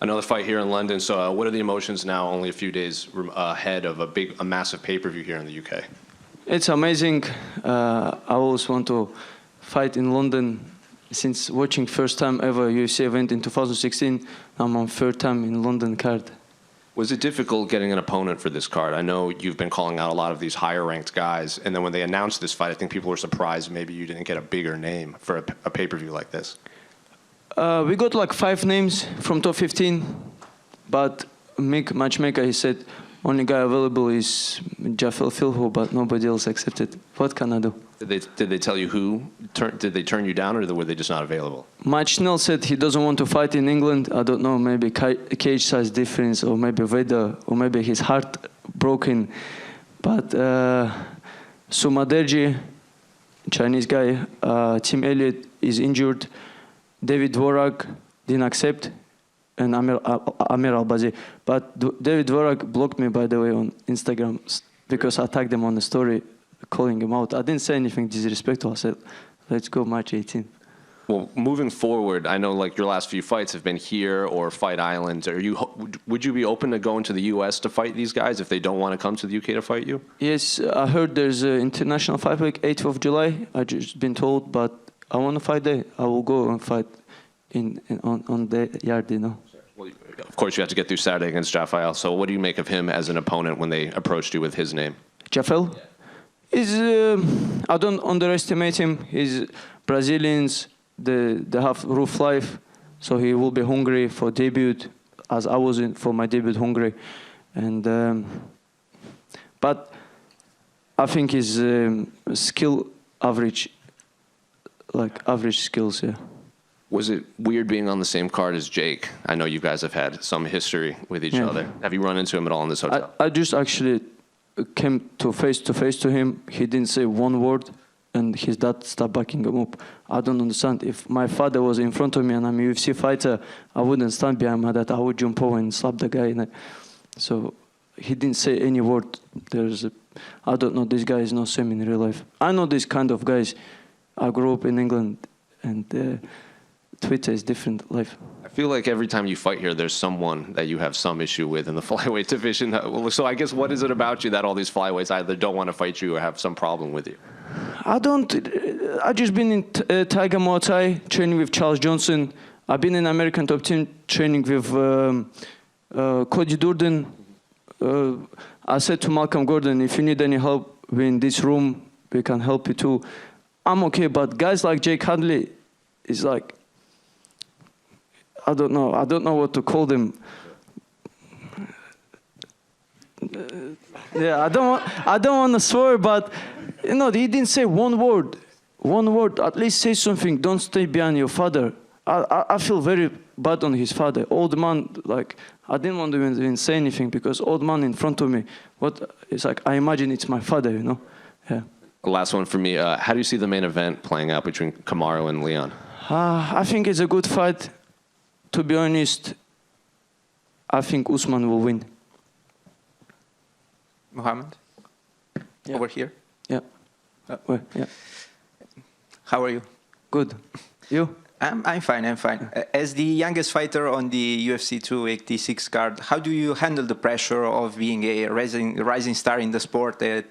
Another fight here in London. So what are the emotions now, only a few days ahead of a massive pay-per-view here in the UK? It's amazing. I always want to fight in London. Since watching first time ever UFC event in 2016, I'm on third time in London card. Was it difficult getting an opponent for this card? I know you've been calling out a lot of these higher-ranked guys, and then when they announced this fight, I think people were surprised maybe you didn't get a bigger name for a pay-per-view like this. We got like 5 names from top 15, but matchmaker, he said, only guy available is Jafel Filho, but nobody else accepted. What can I do? Did they tell you who? Did they turn you down, or were they just not available? Machnell said he doesn't want to fight in England. I don't know, maybe cage size difference, or maybe weather, or maybe his heart broken. But Sumaderji, Chinese guy, Tim Elliott is injured. David Dvorak didn't accept, and Amir Albazi. But David Dvorak blocked me, by the way, on Instagram because I tagged him on the story, calling him out. I didn't say anything disrespectful. I said, let's go March 18. Well, moving forward, I know like your last few fights have been here or Fight Island. Would you be open to going to the US to fight these guys if they don't want to come to the UK to fight you? Yes, I heard there's an international fight week, 8th of July. I just been told, but I want to fight there. I will go and fight on the yard, you know. Well, of course, you have to get through Saturday against Jafel. So what do you make of him as an opponent when they approached you with his name? Jafel? I don't underestimate him. He's Brazilians. They have rough life, so he will be hungry for debut, as I was for my debut hungry. And but I think his skill average, like average skills, yeah. Was it weird being on the same card as Jake? I know you guys have had some history with each other. Have you run into him at all in this hotel? I just actually came to face to him. He didn't say one word, and his dad started backing him up. I don't understand. If my father was in front of me and I'm a UFC fighter, I wouldn't stand behind my dad. I would jump over and slap the guy. So he didn't say any word. I don't know, this guy is not same in real life. I know these kind of guys. I grew up in England, and Twitter is different life. I feel like every time you fight here, there's someone that you have some issue with in the flyweight division. So I guess what is it about you that all these flyweights either don't want to fight you or have some problem with you? I just been in Tiger Muay Thai training with Charles Johnson. I've been in American Top Team training with Cody Durden. I said to Malcolm Gordon, if you need any help, we're in this room, we can help you too. I'm okay, but guys like Jake Hadley is like, I don't know what to call them. Yeah, I don't want to swear, but you know, he didn't say one word. At least say something. Don't stay behind your father. I feel very bad on his father. Old man, like I didn't want to even say anything because old man in front of me. It's like I imagine it's my father, you know. Yeah. Last one for me. How do you see the main event playing out between Kamaru and Leon? I think it's a good fight. To be honest, I think Usman will win. Mohammed? Yeah. Over here? Yeah. Yeah. How are you? Good. You? I'm fine, I'm fine. As the youngest fighter on the UFC 286 card, how do you handle the pressure of being a rising star in the sport at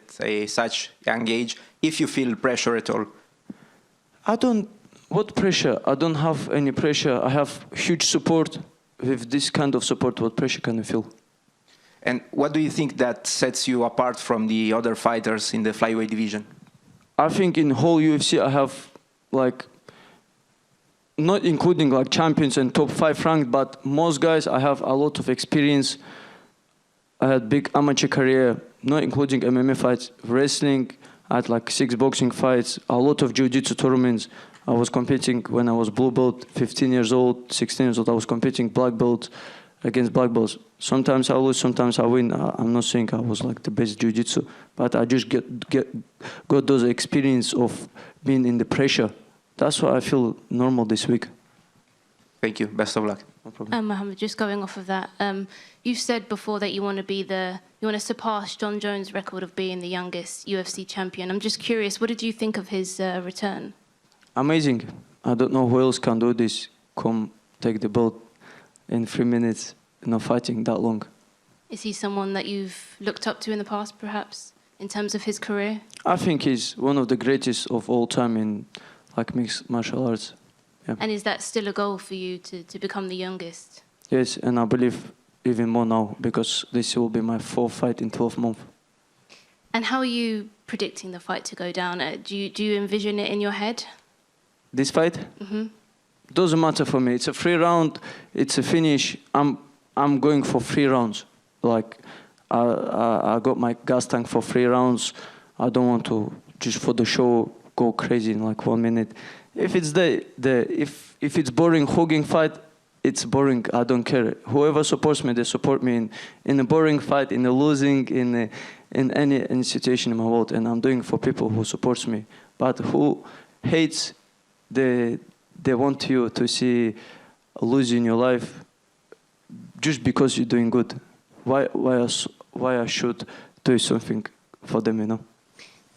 such young age, if you feel pressure at all? What pressure? I don't have any pressure. I have huge support. With this kind of support, what pressure can you feel? And what do you think that sets you apart from the other fighters in the flyweight division? I think in whole UFC I have like, not including like champions and top 5 ranked, but most guys I have a lot of experience. I had big amateur career, not including MMA fights, wrestling. I had like 6 boxing fights, a lot of jiu-jitsu tournaments. I was competing when I was blue belt, 15 years old, 16 years old. I was competing black belt against black belts. Sometimes I lose, sometimes I win. I'm not saying I was like the best jiu-jitsu, but I just got those experience of being in the pressure. That's why I feel normal this week. Thank you. Best of luck. No problem. Mohammed, just going off of that, you've said before that you want to surpass Jon Jones' record of being the youngest UFC champion. I'm just curious, what did you think of his return? Amazing. I don't know who else can do this. Come take the belt. in 3 minutes, fighting that long. Is he someone that you've looked up to in the past, perhaps, in terms of his career? I think he's one of the greatest of all time in mixed martial arts. Yeah. And is that still a goal for you to become the youngest? Yes, and I believe even more now because this will be my 4th fight in 12 months. And how are you predicting the fight to go down? Do you envision it in your head? This fight? Mm-hmm. Doesn't matter for me. It's a 3 round. It's a finish. I'm going for 3 rounds. I got my gas tank for 3 rounds. I don't want to just for the show go crazy in 1 minute. If it's if it's boring hugging fight, it's boring. I don't care. Whoever supports me, they support me in a boring fight, in a losing, in any situation in my world. And I'm doing it for people who supports me. But who hates, they want you to see losing in your life just because you're doing good. Why I should do something for them,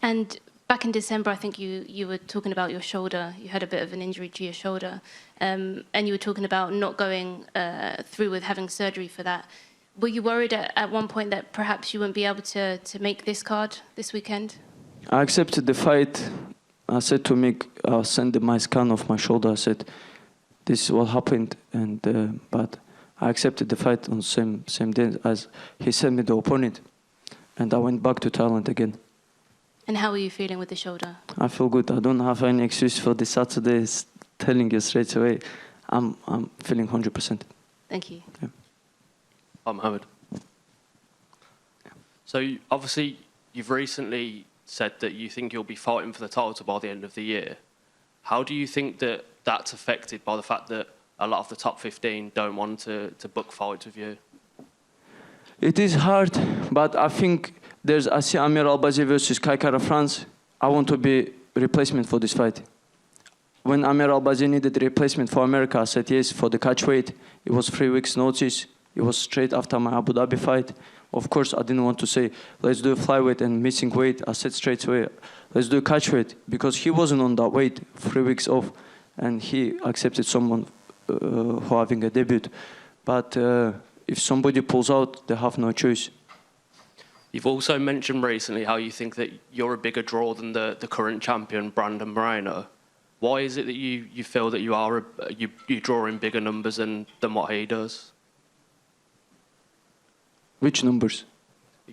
And back in December, I think you were talking about your shoulder. You had a bit of an injury to your shoulder. And you were talking about not going through with having surgery for that. Were you worried at one point that perhaps you wouldn't be able to make this card this weekend? I accepted the fight. I said to Mick, I'll send my scan of my shoulder. I said, this is what happened. But I accepted the fight on same day as he sent me the opponent. And I went back to Thailand again. And how are you feeling with the shoulder? I feel good. I don't have any excuse for this Saturday. Telling you straight away, I'm feeling 100%. Thank you. Yeah. I'm Mohamed. So obviously, you've recently said that you think you'll be fighting for the title by the end of the year. How do you think that that's affected by the fact that a lot of the top 15 don't want to book fights with you? It is hard, but I think I see Amir Albazi versus Kai Kara France. I want to be replacement for this fight. When Amir Albazi needed replacement for America, I said yes for the catch weight. It was 3 weeks notice. It was straight after my Abu Dhabi fight. Of course, I didn't want to say, let's do a flyweight and missing weight. I said straight away, let's do a catch weight. Because he wasn't on that weight, 3 weeks off. And he accepted someone who having a debut. But if somebody pulls out, they have no choice. You've also mentioned recently how you think that you're a bigger draw than the current champion, Brandon Moreno. Why is it that you feel that you draw in bigger numbers than what he does? Which numbers?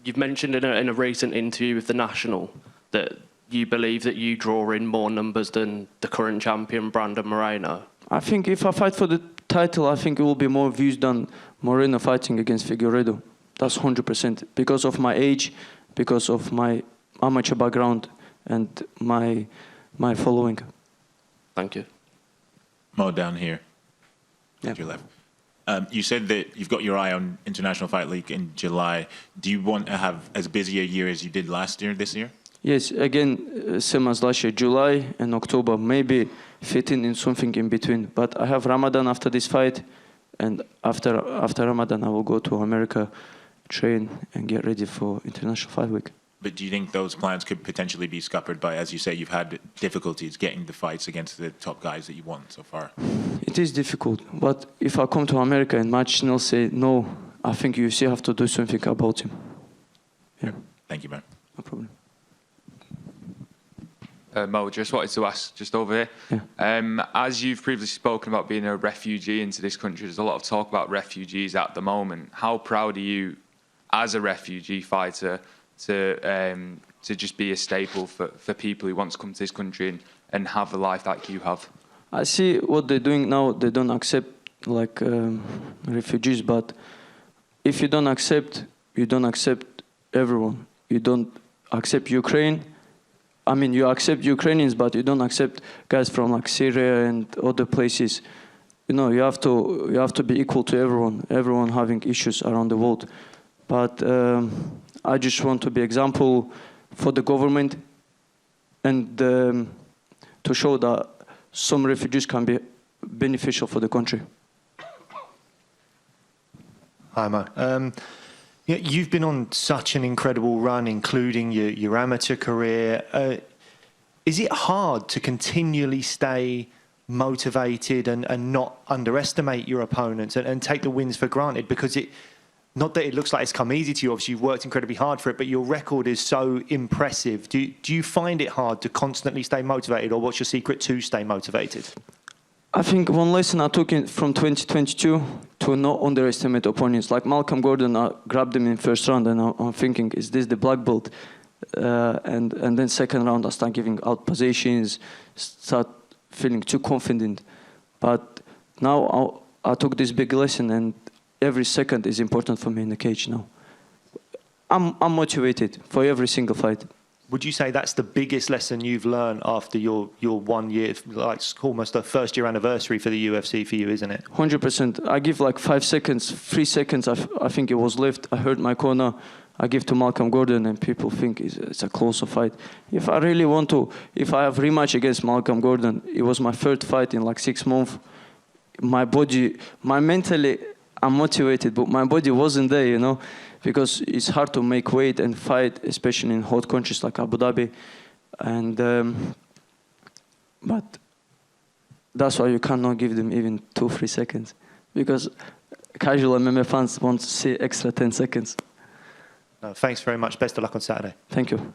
You've mentioned in a recent interview with The National that you believe that you draw in more numbers than the current champion, Brandon Moreno. I think if I fight for the title, I think it will be more views than Moreno fighting against Figueiredo. That's 100%. Because of my age, because of my amateur background, and my following. Thank you. Mo, down here. Yeah. To your left. You said that you've got your eye on International Fight League in July. Do you want to have as busy a year as you did this year? Yes, again, same as last year, July and October, maybe fitting in something in between. But I have Ramadan after this fight, and after Ramadan, I will go to America, train, and get ready for International Fight Week. But do you think those plans could potentially be scuppered by, as you say, you've had difficulties getting the fights against the top guys that you want so far? It is difficult, but if I come to America and Matt Schnell say no, I think UFC have to do something about him. Yeah. Thank you, man. No problem. Mo, just wanted to ask, just over here, Yeah. as you've previously spoken about being a refugee into this country, there's a lot of talk about refugees at the moment. How proud are you, as a refugee fighter, to just be a staple for people who want to come to this country and have a life like you have? I see what they're doing now. They don't accept refugees, but if you don't accept everyone. You don't accept Ukraine. I mean, you accept Ukrainians, but you don't accept guys from Syria and other places. You have to be equal to everyone having issues around the world. But I just want to be example for the government and to show that some refugees can be beneficial for the country. Hi, Mo. You've been on such an incredible run, including your amateur career. Is it hard to continually stay motivated and not underestimate your opponents and take the wins for granted? Because not that it looks like it's come easy to you, obviously you've worked incredibly hard for it, but your record is so impressive. Do you find it hard to constantly stay motivated, or what's your secret to stay motivated? I think one lesson I took from 2022 to not underestimate opponents. Like Malcolm Gordon, I grabbed him in first round and I'm thinking, is this the black belt? And then second round I start giving out positions, start feeling too confident. But now I took this big lesson, and every second is important for me in the cage now. I'm motivated for every single fight. Would you say that's the biggest lesson you've learned after your 1 year, like almost a first year anniversary for the UFC for you, isn't it? 100%. I give like 5 seconds, 3 seconds, I think it was left. I heard my corner. I give to Malcolm Gordon, and people think it's a closer fight. If I really want to, if I have rematch against Malcolm Gordon, it was my third fight in like 6 months. My body, mentally, I'm motivated, but my body wasn't there, you know, because it's hard to make weight and fight, especially in hot countries like Abu Dhabi. And but that's why you cannot give them even 2-3 seconds, because casual MMA fans want to see extra 10 seconds. Thanks very much. Best of luck on Saturday. Thank you.